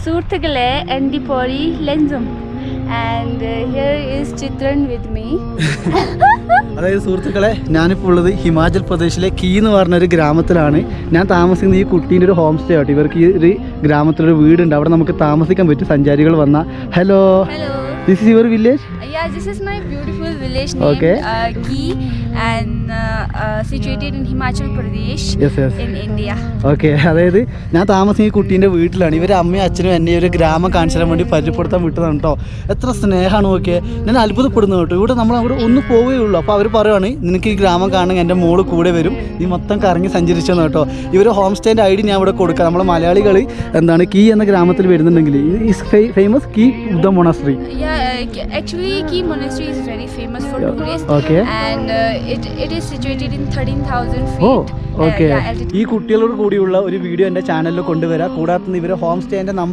സുഹൃത്തുക്കളെ എൻ്റെ പേര് ലെൻസും and here is Chithran with me. അതായത് സുഹൃത്തുക്കളെ, ഞാനിപ്പോൾ ഉള്ളത് ഹിമാചൽ പ്രദേശിലെ കീ എന്ന് പറഞ്ഞൊരു ഗ്രാമത്തിലാണ്. ഞാൻ താമസിക്കുന്ന ഈ കുട്ടീൻ്റെ ഒരു ഹോം സ്റ്റേ ആട്ടോ. ഇവർക്ക് ഈ ഒരു ഗ്രാമത്തിലൊരു വീടുണ്ട്, അവിടെ നമുക്ക് താമസിക്കാൻ പറ്റും സഞ്ചാരികൾ വന്നാൽ. Hello, this is your village? Yeah, this is my beautiful village named Key and situated in Himachal Pradesh in India. Okay, അതായത് ഞാൻ താമസിക്കുന്ന ഈ കുട്ടീൻ്റെ വീട്ടിലാണ്. ഇവരെ അമ്മയും അച്ഛനും എന്നെ ഒരു ഗ്രാമം കാണിച്ചു തരാൻ വേണ്ടി പരിചയപ്പെടുത്താൻ വിട്ടതാണ് കേട്ടോ. എത്ര സ്നേഹമാണ് നോക്കിയേ, ഞാൻ അത്ഭുതപ്പെടുന്നു കേട്ടോ. ഇവിടെ നമ്മൾ അവിടെ ഒന്ന് പോവുകയുള്ളൂ, അപ്പോൾ അവർ പറയുവാണ് നിനക്ക് ഈ ഗ്രാമം കാണണമെങ്കിൽ എൻ്റെ മോള് കൂടെ വരും, നീ മൊത്തം കറങ്ങി സഞ്ചരിച്ചെന്ന് കേട്ടോ. ഇവർ ഹോം സ്റ്റേൻ്റെ ഐ ഡി ഞാൻ ഇവിടെ കൊടുക്കാം. നമ്മളെ മലയാളികൾ എന്താണ് കീ എന്ന ഗ്രാമത്തിൽ വരുന്നുണ്ടെങ്കിൽ famous key Buddha monastery. Actually, Key Monastery is very famous for tourists. Okay. And it is situated in 13,000 feet. Oh, okay. ഈ കുട്ടികളോട് കൂടിയുള്ള ഒരു വീഡിയോ എൻ്റെ ചാനലിൽ കൊണ്ടുവരാം. കൂടാതെ ഇവരെ ഹോം സ്റ്റേൻ്റെ